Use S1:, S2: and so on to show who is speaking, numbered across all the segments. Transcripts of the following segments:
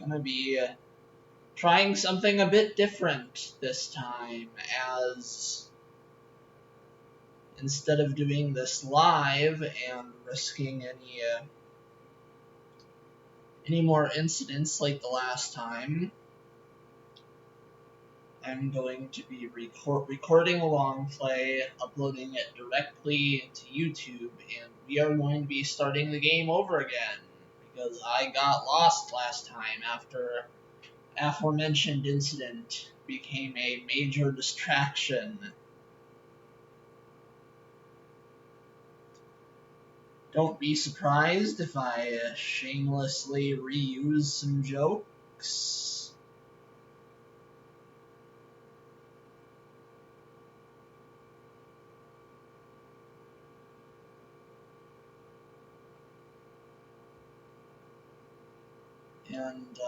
S1: gonna be trying something a bit different this time, as instead of doing this live and risking any more incidents like the last time, I'm going to be recording a long play, uploading it directly to YouTube, and we are going to be starting the game over again, because I got lost last time after aforementioned incident became a major distraction. Don't be surprised if I shamelessly reuse some jokes. And,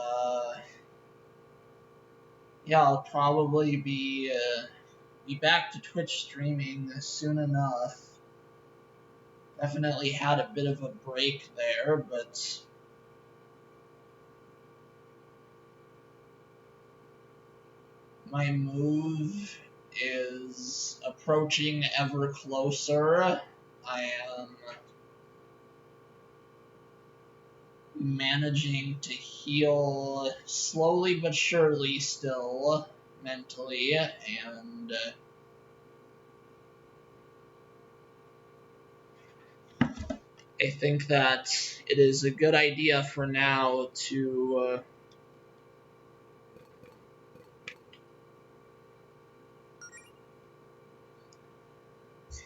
S1: yeah, I'll probably be back to Twitch streaming soon enough. Definitely had a bit of a break there, but my move is approaching ever closer. I am managing to heal slowly but surely still, mentally, and I think that it is a good idea for now to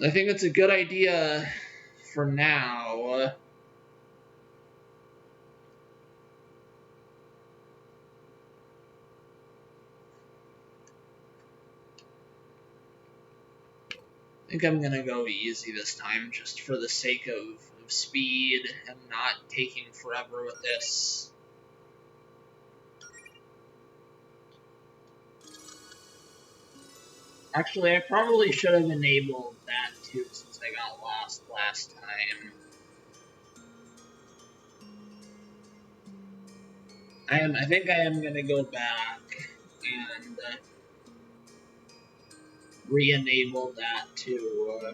S1: I think it's a good idea for now I think I'm gonna go easy this time, just for the sake of speed and not taking forever with this. Actually, I probably should have enabled that too, since I got lost last time. I think I am gonna go back and re-enable that too.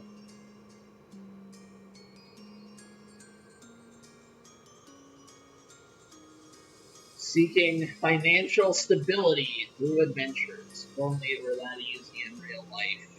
S1: Seeking financial stability through adventures. If only it were that easy in real life.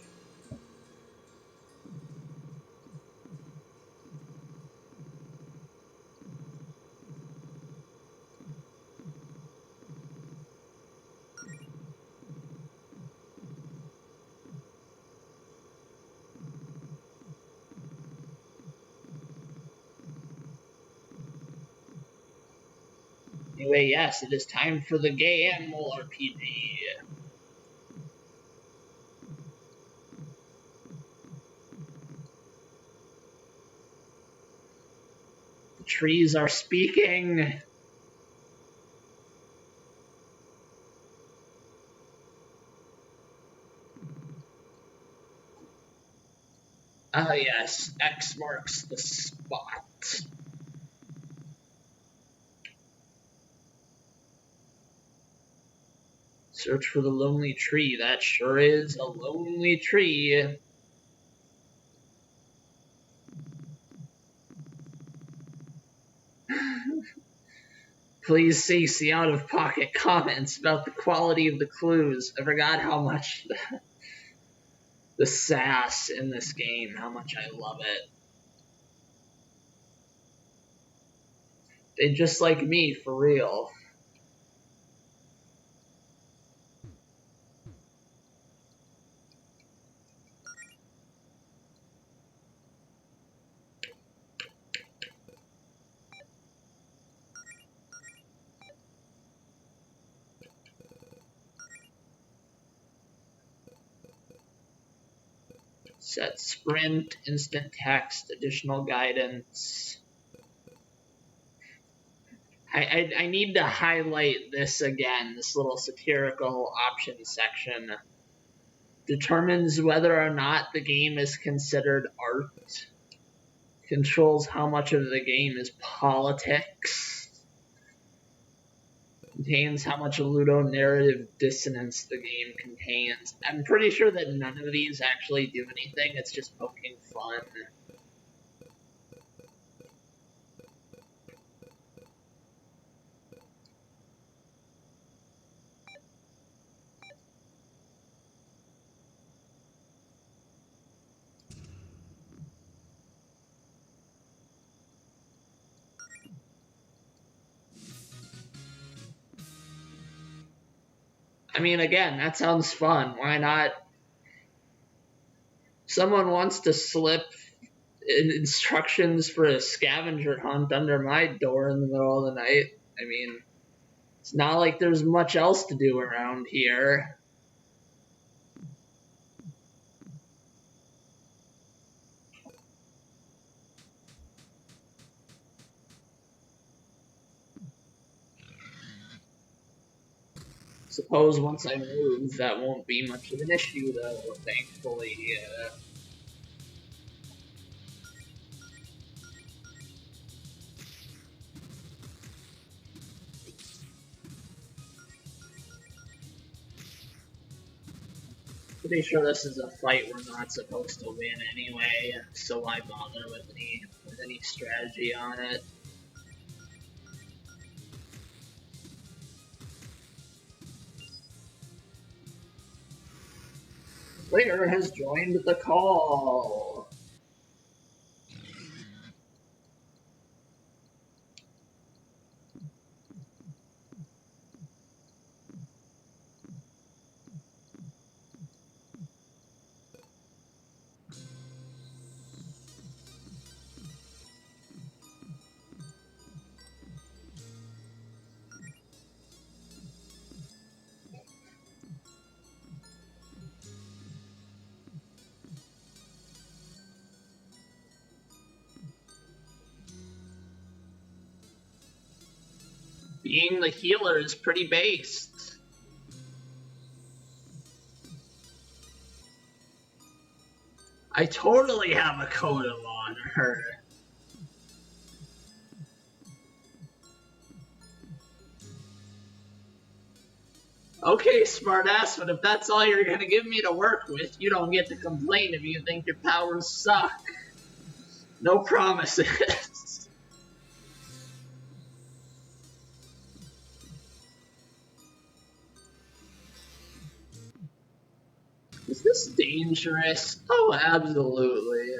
S1: Anyway, yes, it is time for the Gay Animal RPG. The trees are speaking. Ah, yes, X marks the spot. Search for the lonely tree. That sure is a lonely tree. Please cease the out-of-pocket comments about the quality of the clues. I forgot how much the sass in this game, how much I love it. They just like me, for real. Set sprint, instant text, additional guidance. I need to highlight this again, this little satirical options section. Determines whether or not the game is considered art. Controls how much of the game is politics. contains, how much ludonarrative dissonance the game contains. I'm pretty sure that none of these actually do anything, it's just poking fun. I mean, again, that sounds fun. Why not? Someone wants to slip instructions for a scavenger hunt under my door in the middle of the night. I mean, it's not like there's much else to do around here. Suppose once I move, that won't be much of an issue, though, thankfully. Pretty sure this is a fight we're not supposed to win anyway, so why bother with any strategy on it? Player has joined the call. Being the healer is pretty based. I totally have a coda on her. Okay, smartass, but if that's all you're gonna give me to work with, you don't get to complain if you think your powers suck. No promises. Is this dangerous? Oh, absolutely.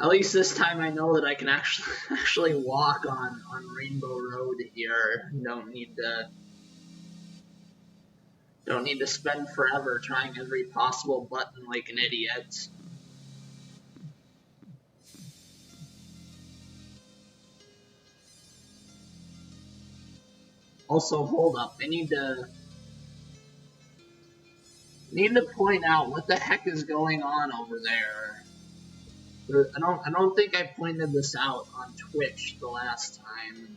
S1: At least this time I know that I can actually walk on Rainbow Road here. Don't need to spend forever trying every possible button like an idiot. Also, hold up. I need to point out what the heck is going on over there. I don't think I pointed this out on Twitch the last time.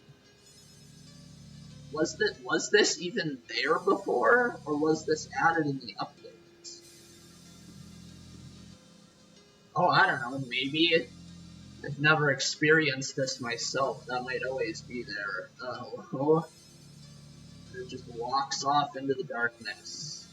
S1: Was this even there before, or was this added in the update? Oh, I don't know. Maybe I've never experienced this myself. That might always be there. Oh, it just walks off into the darkness.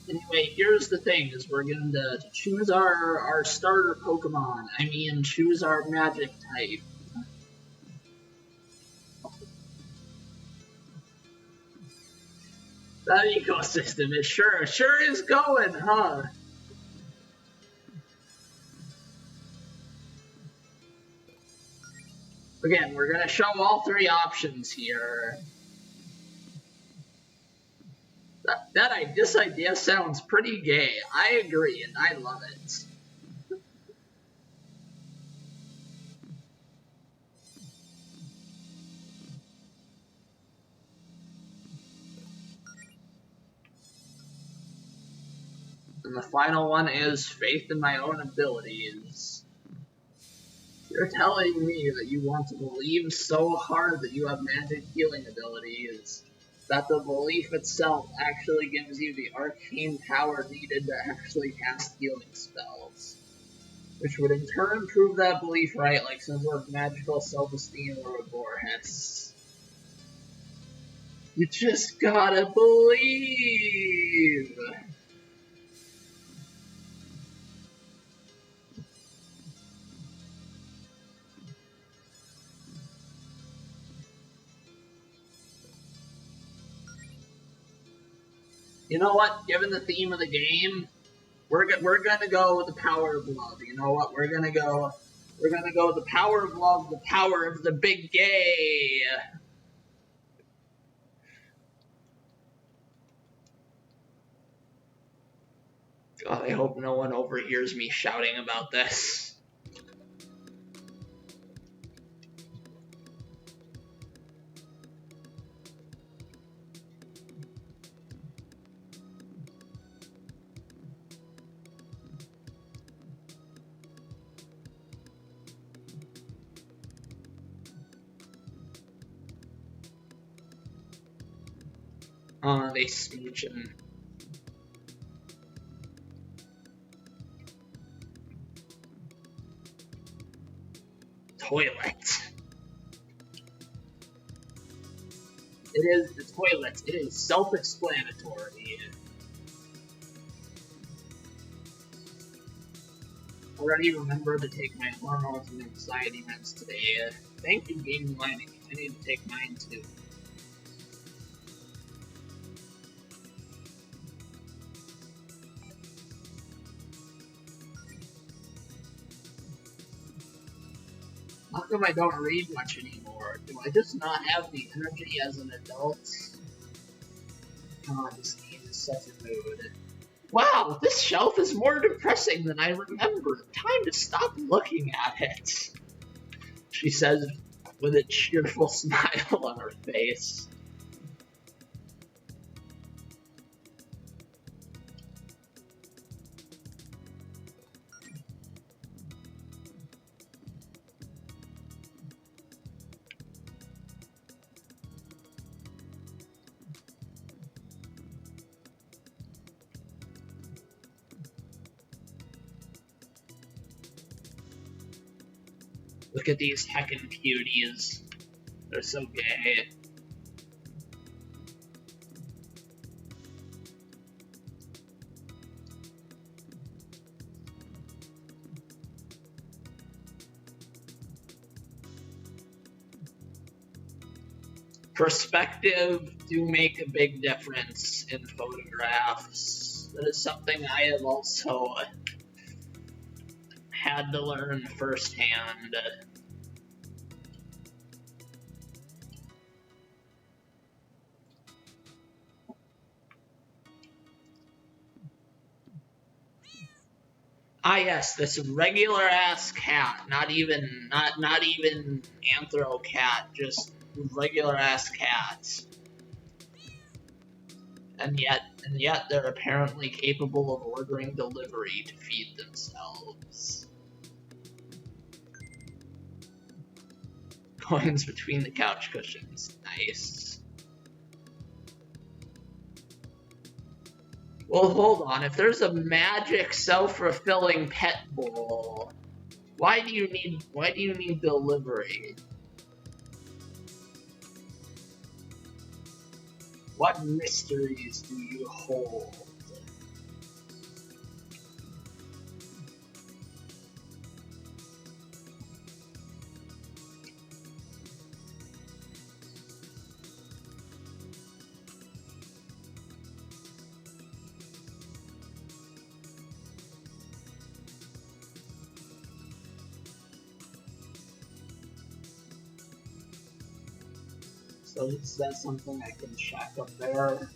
S1: Anyway, here's the thing, is we're going to choose our starter Pokemon. I mean, choose our magic type. That ecosystem is sure is going, huh? Again, we're going to show all three options here. This idea sounds pretty gay. I agree, and I love it. And the final one is faith in my own abilities. You're telling me that you want to believe so hard that you have magic healing abilities that the belief itself actually gives you the arcane power needed to actually cast healing spells. Which would in turn prove that belief right, like some sort of magical self-esteem or a Borges. You just gotta believe! You know what? Given the theme of the game, we're gonna go with the power of love. You know what? We're gonna go with the power of love, the power of the big gay. God, I hope no one overhears me shouting about this. They smooching. Toilet. It is the toilet. It is self-explanatory. Already remember to take my hormones and anxiety meds today. Thank you, Game Mining. I need to take mine too. How come I don't read much anymore? Do I just not have the energy as an adult? God, this game is such a mood. Wow, this shelf is more depressing than I remember. Time to stop looking at it, she says with a cheerful smile on her face. Look at these heckin' cuties. They're so gay. Perspective do make a big difference in photographs. That is something I have also had to learn firsthand. Ah yes, this regular ass cat, not even anthro cat, just regular ass cats. And yet they're apparently capable of ordering delivery to feed themselves. Coins between the couch cushions, nice. Well, hold on. If there's a magic self-fulfilling pet bowl, why do you need delivery? What mysteries do you hold? So is that something I can check up there?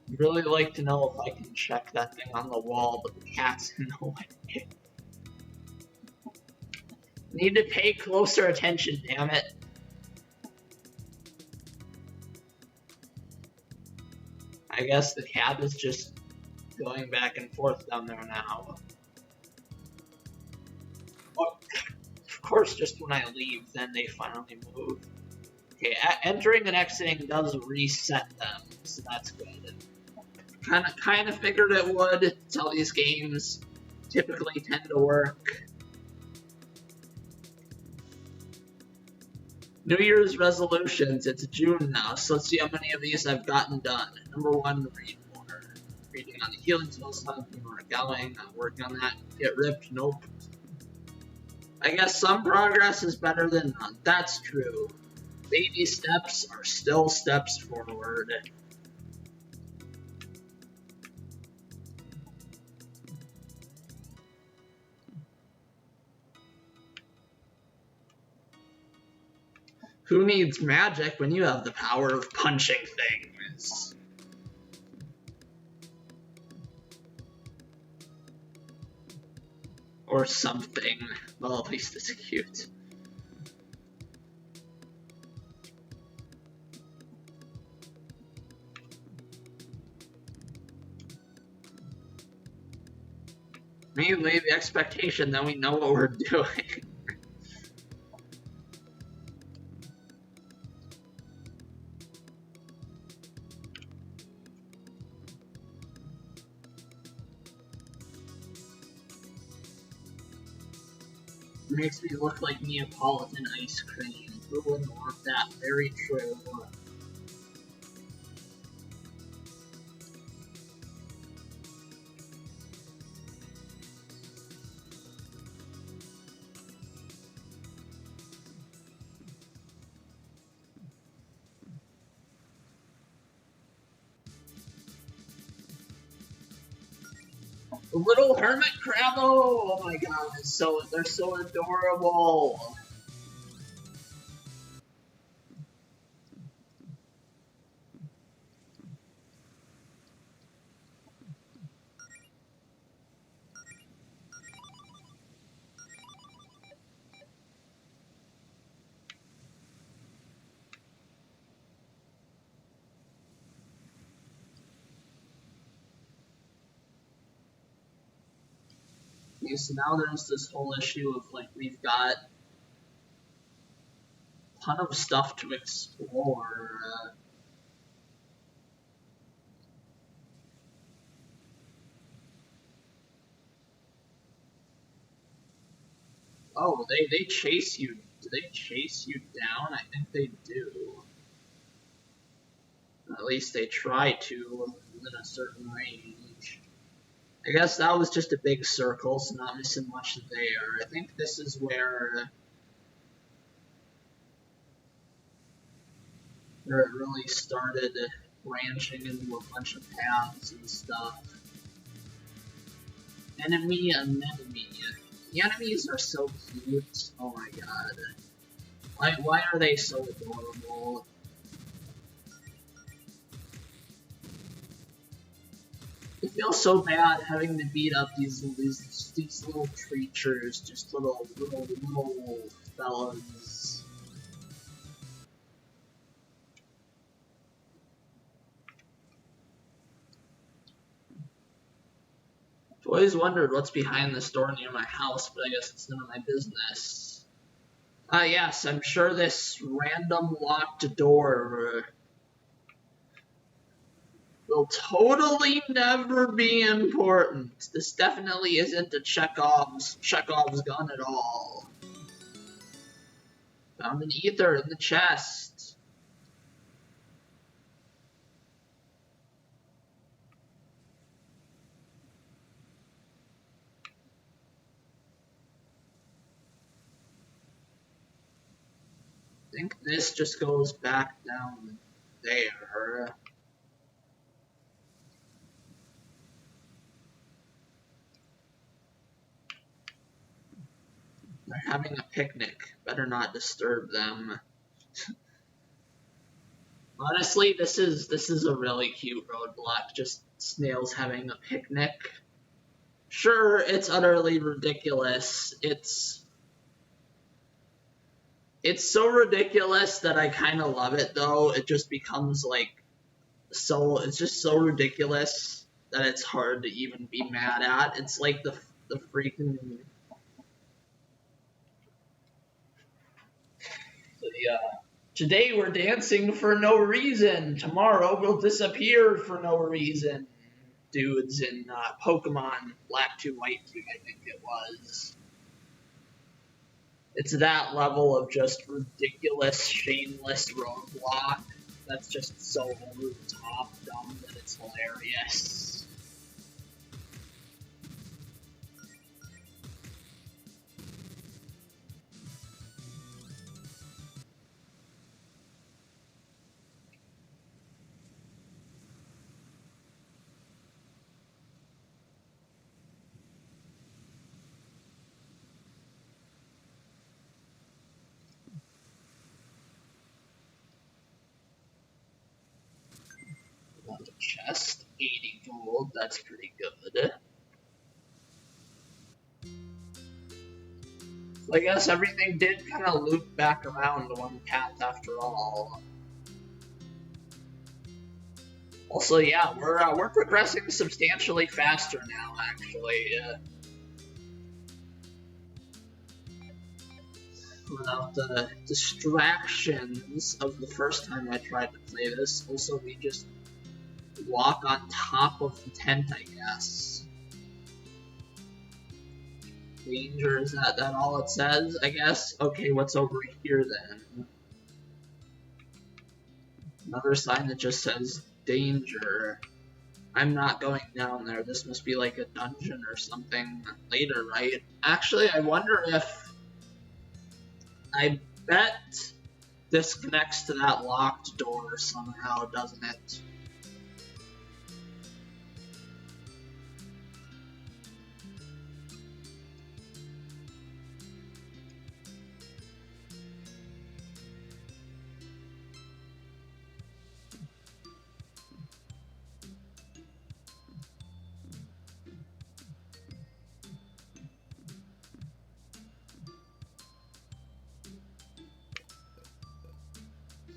S1: I'd really like to know if I can check that thing on the wall, but the cat's in the way. Need to pay closer attention, damn it. I guess the cat is just going back and forth down there now. Well, of course, just when I leave, then they finally move. Okay, entering and exiting does reset them, so that's good. Kind of figured it would. It's how these games typically tend to work. New Year's resolutions. It's June now, so let's see how many of these I've gotten done. Number 1, read more. Reading on the healing spells, keep more going. Not working on that. Get ripped. Nope. I guess some progress is better than none. That's true. Baby steps are still steps forward. Who needs magic when you have the power of punching things? Or something. Well, at least it's cute. Mainly the expectation that we know what we're doing. It makes me look like Neapolitan ice cream. Who wouldn't want that? Very true. The little hermit crab! Oh my god, they're so adorable. Okay, so now there's this whole issue of like we've got a ton of stuff to explore. Oh, they chase you. Do they chase you down? I think they do. At least they try to within a certain range. I guess that was just a big circle, so not missing much there. I think this is where it really started branching into a bunch of paths and stuff. Enemy anemone. The enemies are so cute. Oh my god. Why are they so adorable? It feels so bad having to beat up these little creatures, just little fellas. I've always wondered what's behind this door near my house, but I guess it's none of my business. Yes, I'm sure this random locked door will totally never be important. This definitely isn't a Chekhov's gun at all. Found an ether in the chest. I think this just goes back down there. They're having a picnic. Better not disturb them. Honestly, this is a really cute roadblock. Just snails having a picnic. Sure, it's utterly ridiculous. It's so ridiculous that I kind of love it, though. It just becomes like it's just so ridiculous. that it's hard to even be mad at. It's like the freaking today we're dancing for no reason. Tomorrow we'll disappear for no reason. Dudes in Pokemon Black 2 White 2, I think it was. It's that level of just ridiculous, shameless roadblock that's just so over the top dumb that it's hilarious. Another chest, 80 gold, that's pretty good. So I guess everything did kind of loop back around to one path after all. Also, yeah, we're progressing substantially faster now, actually. Without the distractions of the first time I tried to play this. Also, we just walk on top of the tent, I guess. Danger, is that all it says, I guess? Okay, what's over here then? Another sign that just says danger. I'm not going down there. This must be like a dungeon or something later, right? Actually, I wonder if... I bet this connects to that locked door somehow, doesn't it?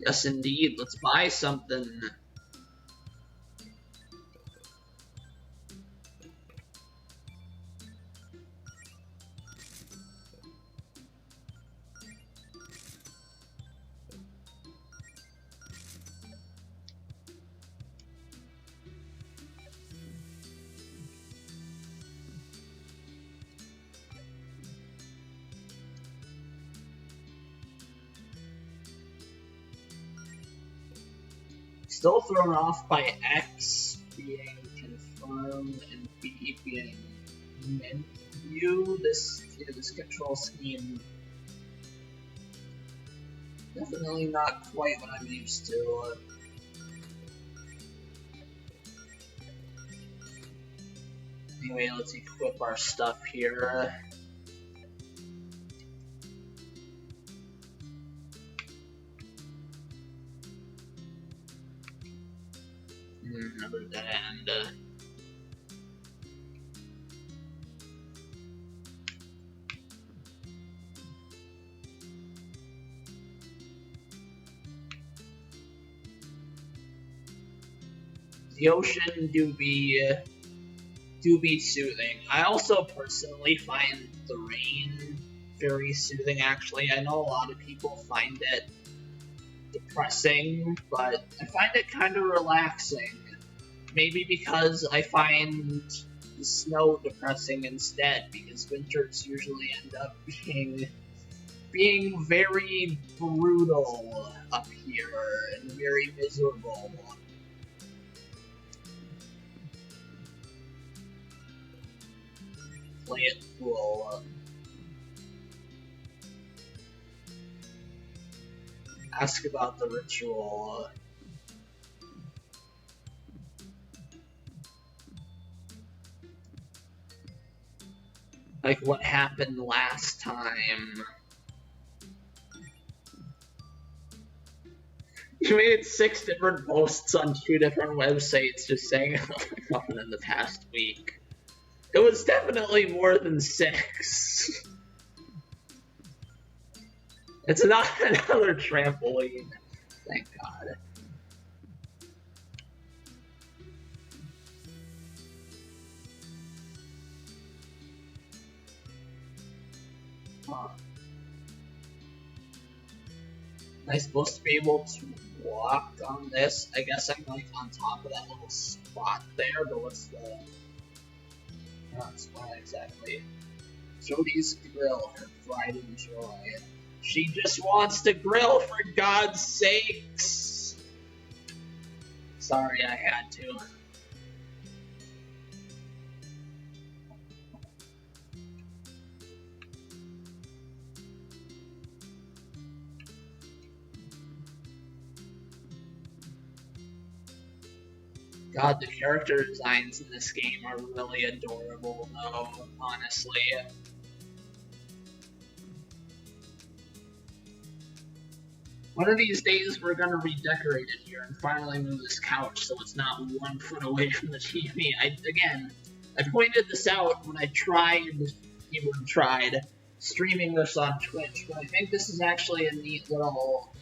S1: Yes, indeed. Let's buy something. Still thrown off by X being confirmed and B being meant view. This control scheme definitely not quite what I'm used to. Anyway, let's equip our stuff here. Another dead end. The ocean do be soothing. I also personally find the rain very soothing, actually. I know a lot of people find it depressing, but I find it kind of relaxing. Maybe because I find the snow depressing instead, because winters usually end up being very brutal up here and very miserable. Play it cool. Ask about the ritual. Like what happened last time. You made 6 different posts on 2 different websites just saying nothing in the past week. It was definitely more than 6. It's not another trampoline. Thank God. Huh. Am I supposed to be able to walk on this? I guess I'm like on top of that little spot there, but what's the... Not spot exactly. Jody's grill, her pride and joy. She just wants to grill, for God's sakes! Sorry, I had to. God, the character designs in this game are really adorable, though, honestly. One of these days, we're gonna redecorate it here and finally move this couch so it's not 1 foot away from the TV. I pointed this out when I even tried streaming this on Twitch, but I think this is actually a neat little,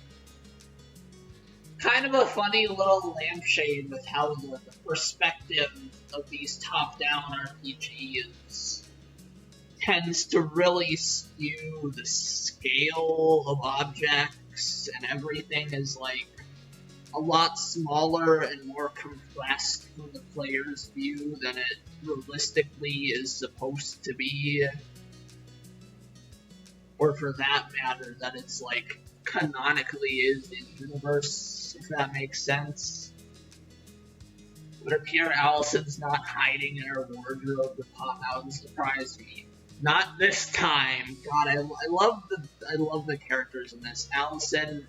S1: kind of a funny little lampshade with how the perspective of these top-down RPGs tends to really skew the scale of objects, and everything is like a lot smaller and more compressed from the player's view than it realistically is supposed to be. Or for that matter, that it's like canonically is in universe, if that makes sense. Would appear Allison's not hiding in her wardrobe to pop out and surprise me. Not this time. God, I love the characters in this. Allison,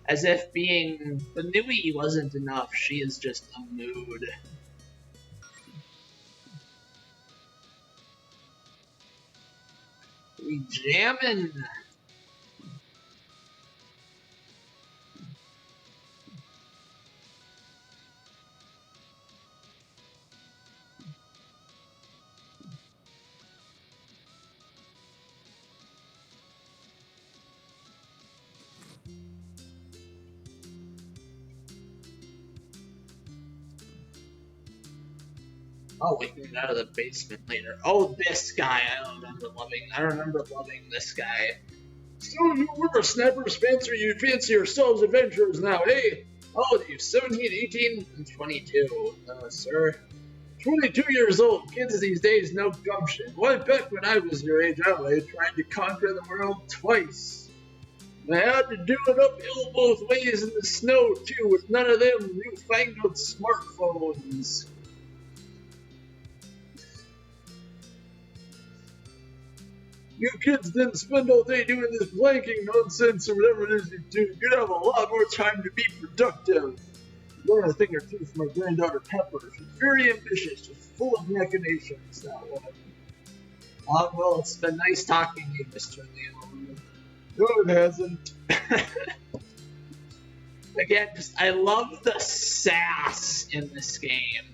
S1: as if being Banui wasn't enough, she is just a mood. We jammin'. Oh, we can get out of the basement later. Oh, this guy! I remember loving this guy. So you were a Snapper Spencer, you fancy yourselves adventurers now, eh? Oh, you 17, 18, and 22. Sir. 22 years old. Kids these days, no gumption. Why, back when I was your age, I tried to conquer the world twice. And I had to do it uphill both ways in the snow, too, with none of them newfangled smartphones. You kids didn't spend all day doing this blanking nonsense or whatever it is you do. You'd have a lot more time to be productive. Learn a thing or two from my granddaughter Pepper. She's very ambitious, just full of machinations, that one. Well, it's been nice talking to you, Mr. Leon. No, it hasn't. Again, I love the sass in this game.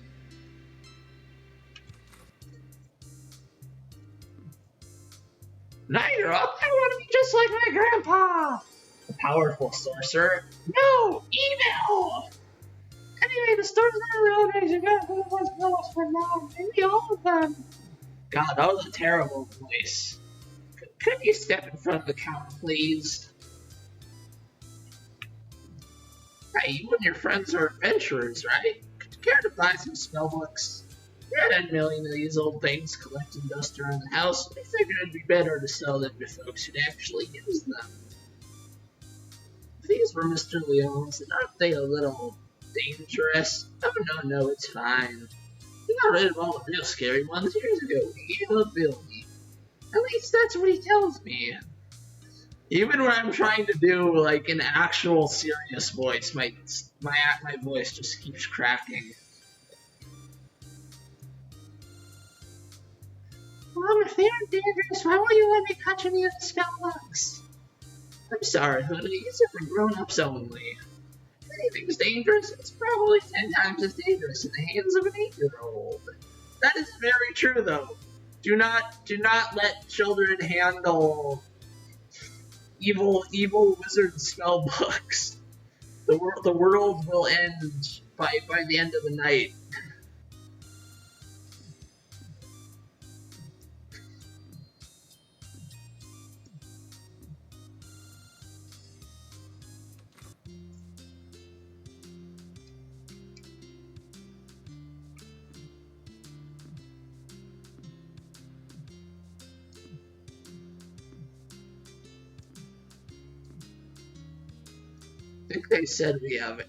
S1: Now you're up, I want to be just like my grandpa! The powerful sorcerer. No! Email! Anyway, the store's not real you got who was close for now. Maybe all of them. God, that was a terrible voice. Could you step in front of the counter, please? Hey, you and your friends are adventurers, right? Could you care to buy some spellbooks? We had a million of these old things collecting dust around the house. I figured it'd be better to sell them to folks who'd actually use them. If these were Mr. Leon's, aren't they a little dangerous? Oh, no, it's fine. We got rid of all the real scary ones years ago. We gave up Billy. At least that's what he tells me. Even when I'm trying to do, like, an actual serious voice, my voice just keeps cracking. Well, if they aren't dangerous, why won't you let me touch any of the spellbooks? I'm sorry, honey, these are for grown-ups only. If anything's dangerous, it's probably 10 times as dangerous in the hands of an 8-year-old. That is very true, though. Do not let children handle evil wizard spellbooks. The world will end by the end of the night. think they said we have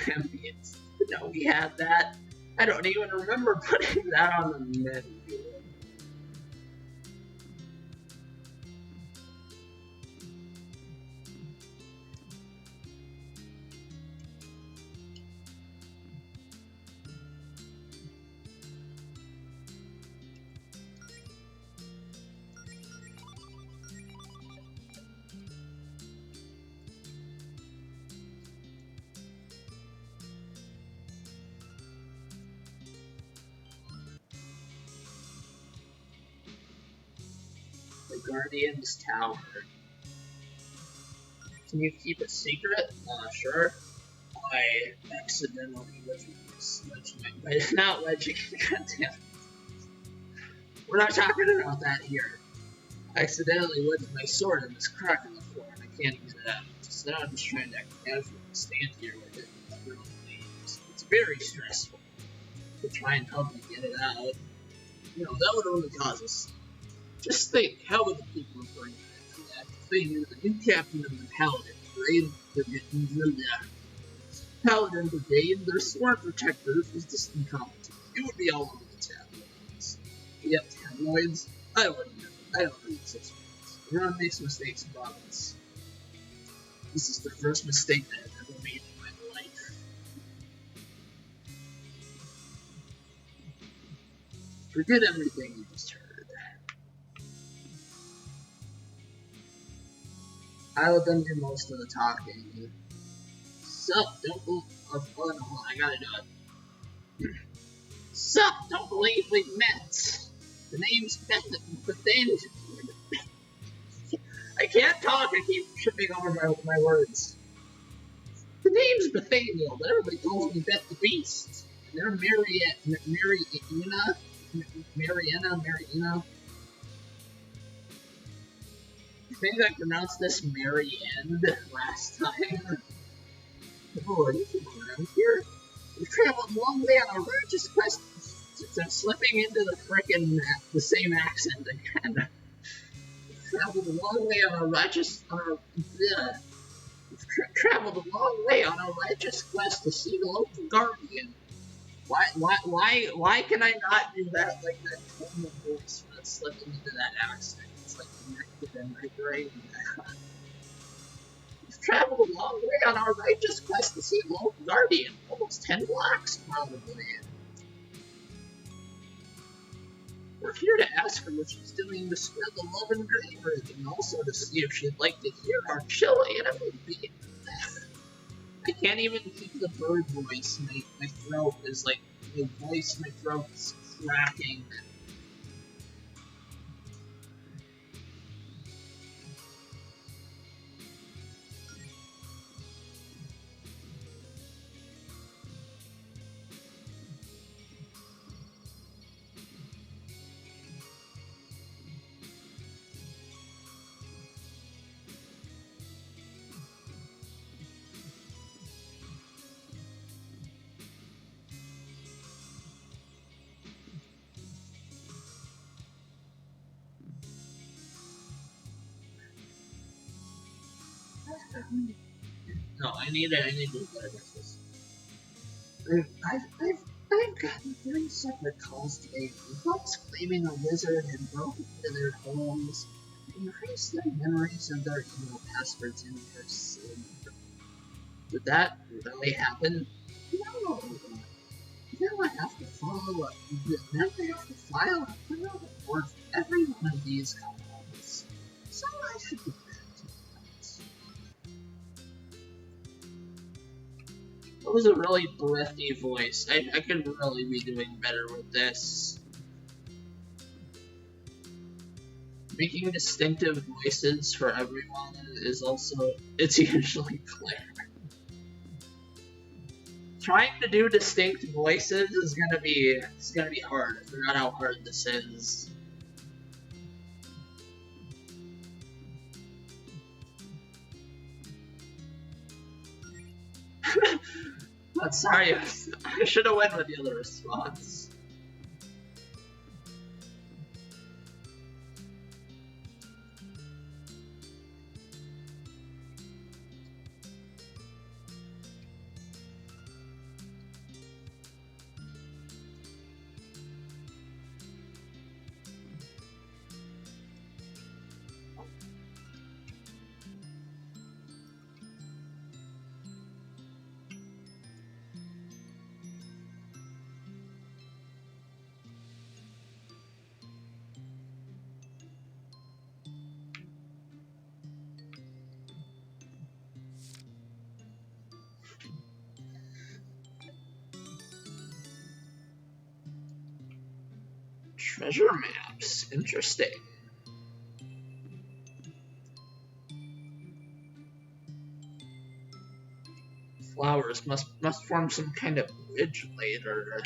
S1: ambience. No, we had that. I don't even remember putting that on the menu. The Guardian's Tower. Can you keep it secret? Sure. I accidentally not wedging. Goddamn. We're not talking about that here. I accidentally wedged my sword in this crack in the floor and I can't get it out. So now I'm just trying to act casual and stand here with it. It's very stressful to try and help me get it out. You know, that would only cause us. Just think, how would the people of Green react if they knew the new captain of the Paladin Brigade, their sworn protectors, was just incompetent? It would be all over the tabloids. Yep, tabloids? I don't read such things. Everyone makes mistakes in province. This is the first mistake that I've ever made in my life. Forget everything you just heard. I let them do most of the talking. Sup, don't believe. Oh, no, I gotta do it. Sup, don't believe we met. The name's Bethany. I can't talk, I keep tripping over my words. The name's Bethaniel, but everybody calls me Beth the Beast. And they're Mariana. I think I pronounced this Marianne last time. Oh, are you from around here? We've traveled a long way on our righteous quest since I'm slipping into the same accent again. We've traveled a long way on our righteous quest to see the local guardian. Why can I not do that like that tone of voice when it's slipping into that accent? It's like connected in my brain. We've traveled a long way on our righteous quest to see a local guardian. Almost 10 blocks, probably. We're here to ask her what she's doing to spread the love and Greenridge, and also to see if she'd like to hear our chill anime beat. I can't even keep the bird voice. My throat is like, my throat's cracking. No, I need to better this. I've gotten 3 separate calls today from folks claiming a wizard had broken into their homes and erased their memories of their email passwords in their sleep. Did that really happen? No. Now I have to file a criminal report for every one of these calls. So I should get back to that. That was a really breathy voice. I could really be doing better with this. Making distinctive voices for everyone is also, it's usually clear. Trying to do distinct voices is gonna be hard. I forgot how hard this is. But sorry, I should have went with the other response. Treasure maps. Interesting. Flowers must form some kind of bridge later.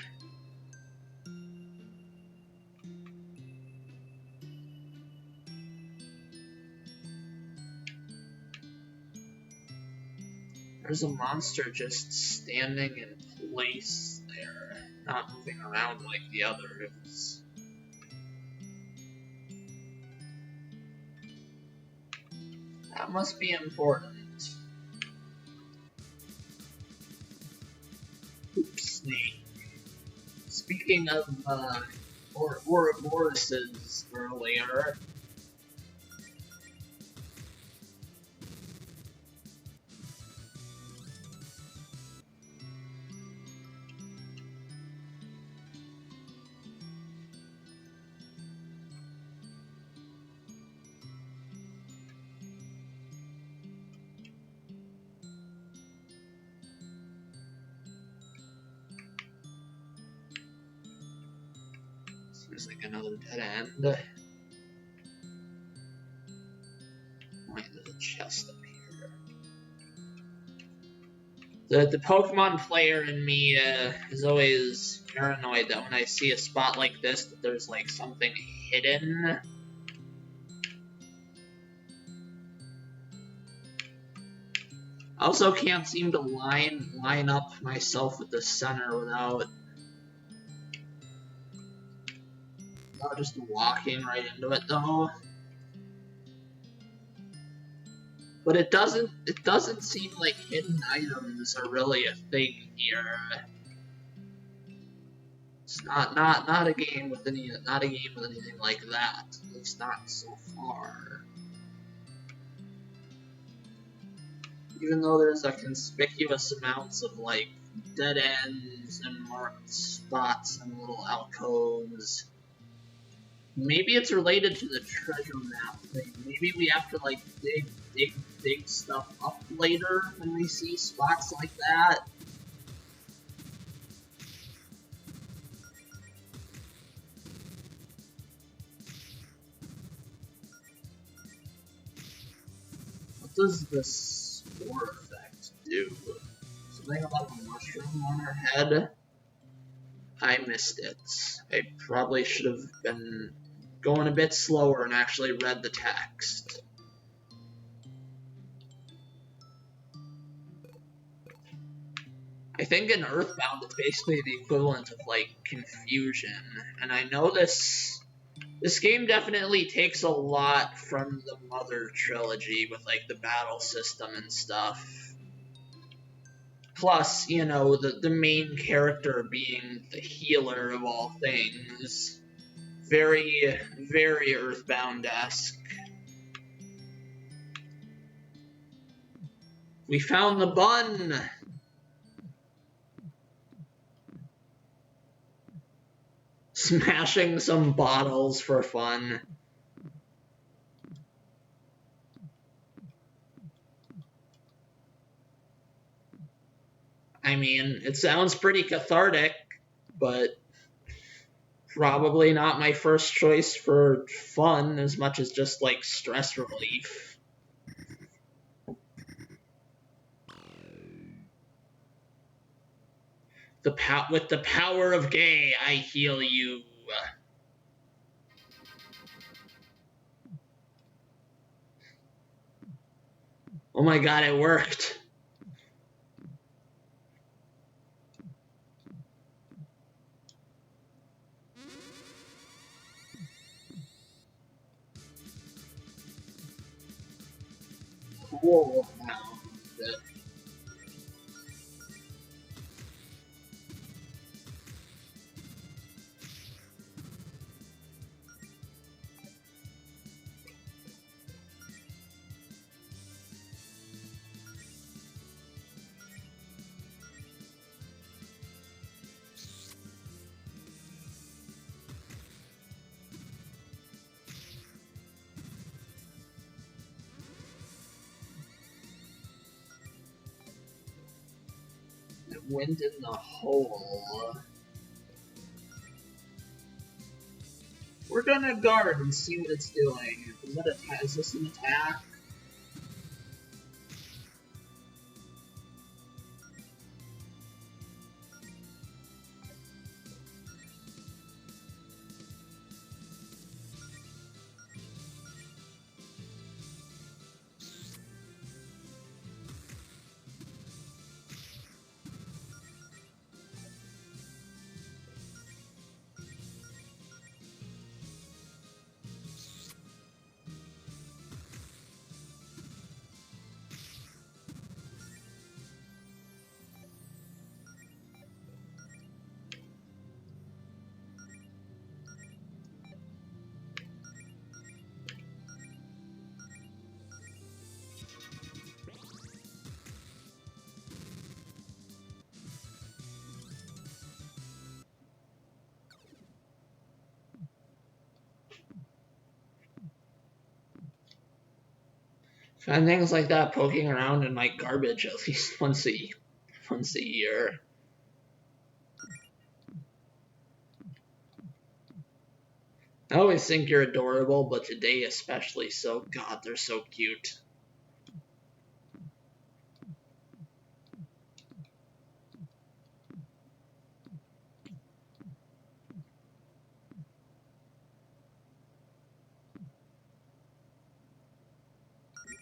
S1: There's a monster just standing in place there, not moving around like the others. That must be important. Oops, snake. Speaking of Ouroboroses earlier, seems like another dead end. Wait, there's a chest up here. The Pokemon player in me is always paranoid that when I see a spot like this, that there's like something hidden. I also can't seem to line up myself with the center without just walking right into it though. But it doesn't seem like hidden items are really a thing here. It's not a game with anything like that. At least not so far. Even though there's a conspicuous amounts of like dead ends and marked spots and little alcoves. Maybe it's related to the treasure map thing. Maybe we have to like dig stuff up later when we see spots like that. What does this spore effect do? Something about a mushroom on her head? I missed it. I probably should have been going a bit slower and actually read the text. I think in Earthbound it's basically the equivalent of like confusion, and I know this game definitely takes a lot from the Mother trilogy with like the battle system and stuff. Plus, you know, the main character being the healer of all things. Very, very Earthbound-esque. We found the bun! Smashing some bottles for fun. I mean, it sounds pretty cathartic, but probably not my first choice for fun as much as just like stress relief. With the power of gay, I heal you. Oh my god, it worked. Cool. Now, it went in the hole. We're gonna guard and see what it's doing. Is this an attack? Find things like that poking around in my garbage at least once a year. I always think you're adorable, but today especially so. God, they're so cute.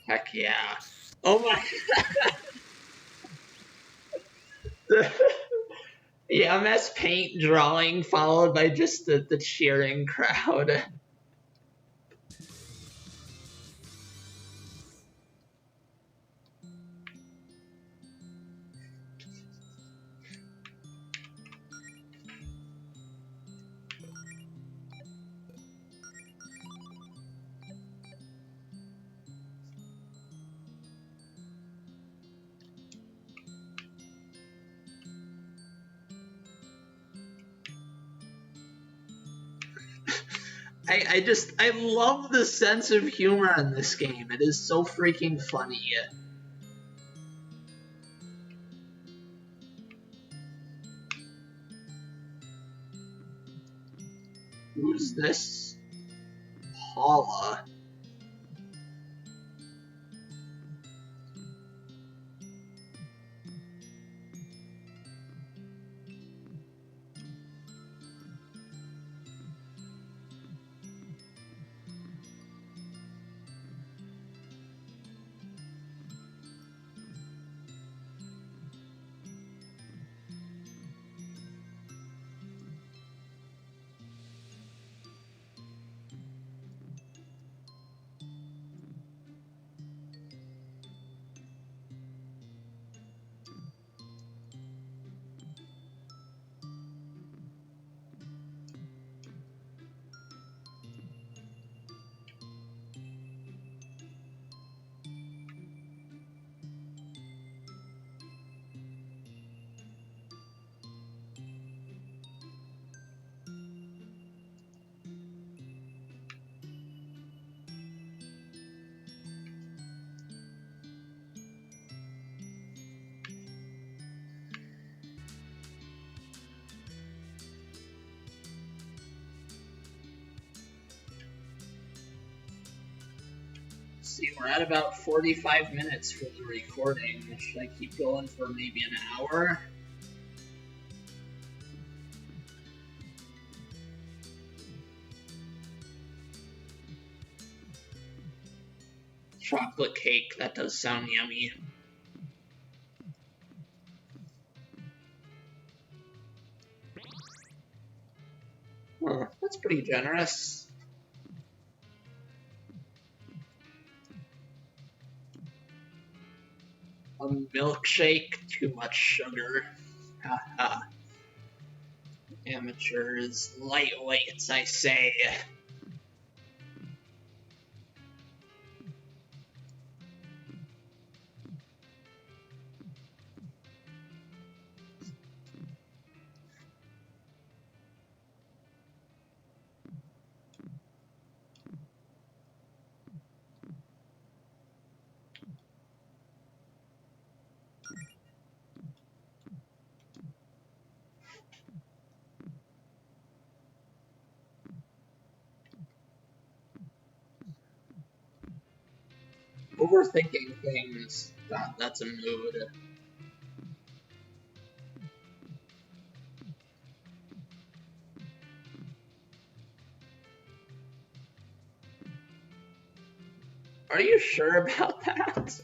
S1: Heck yeah. Oh my. The MS Paint drawing followed by just the cheering crowd. I love the sense of humor in this game. It is so freaking funny. Who's this? Paula. See, we're at about 45 minutes for the recording. Should I keep going for maybe an hour? Chocolate cake, that does sound yummy. Huh, that's pretty generous. A milkshake, too much sugar. Haha. Amateurs, lightweights, I say. Overthinking things. God, that's a mood. Are you sure about that?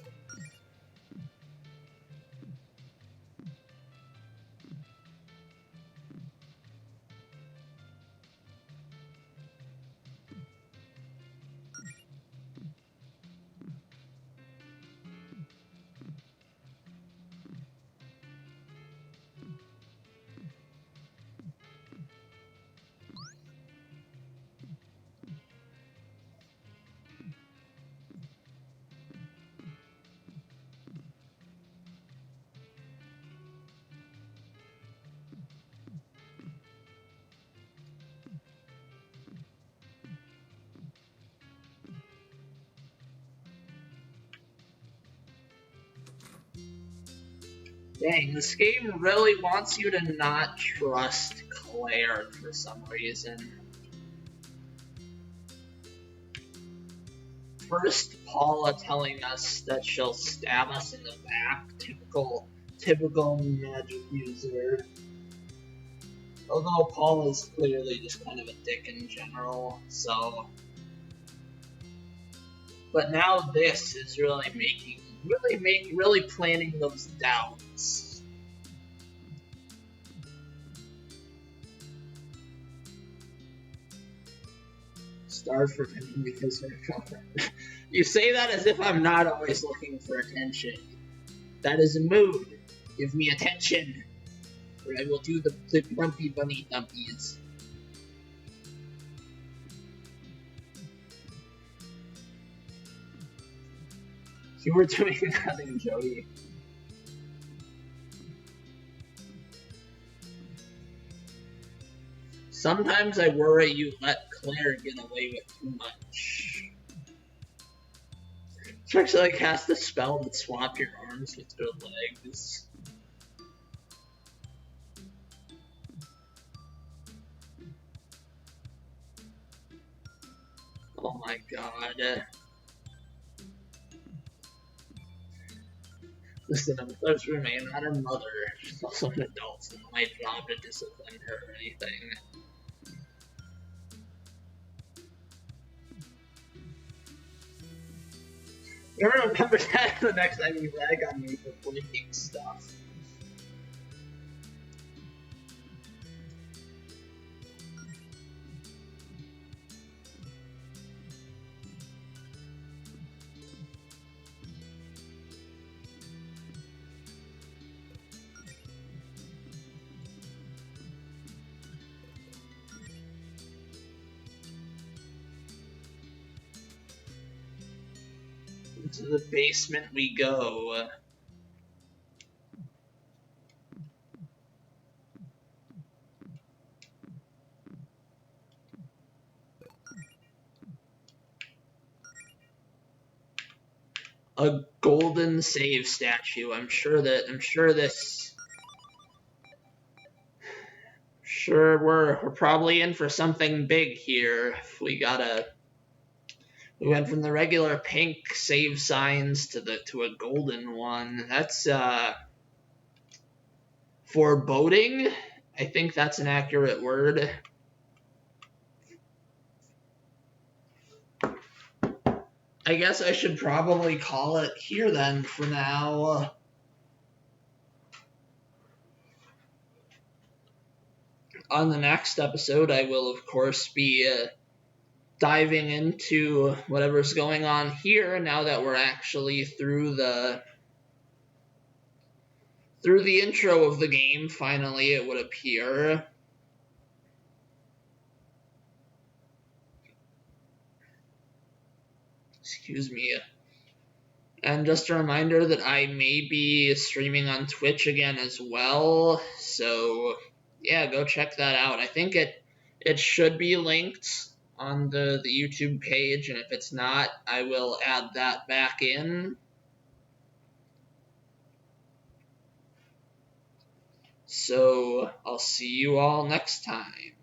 S1: Dang, this game really wants you to not trust Claire for some reason. First, Paula telling us that she'll stab us in the back, typical magic user. Although Paula's clearly just kind of a dick in general, so. But now this is really planting those doubts. Starved for attention because of her girlfriend. You say that as if I'm not always looking for attention. That is a mood. Give me attention, or I will do the grumpy bunny thumpies. You were doing nothing, Jody. Sometimes I worry you let Claire get away with too much. Especially like cast a spell that swap your arms with your legs. Oh my god. Listen, I'm Claire's roommate, not her mother. She's also an adult, it's not my job to discipline her or anything. You ever remember that the next time you rag on me for breaking stuff? Into the basement we go. A golden save statue. I'm sure we're probably in for something big here. If we went from the regular pink save signs to a golden one. That's foreboding. I think that's an accurate word. I guess I should probably call it here then for now. On the next episode, I will, of course, be diving into whatever's going on here now that we're actually through the intro of the game. Finally, it would appear. Excuse me. And just a reminder that I may be streaming on Twitch again as well. So, yeah, go check that out. I think it should be linked on the YouTube page, and if it's not, I will add that back in. So, I'll see you all next time.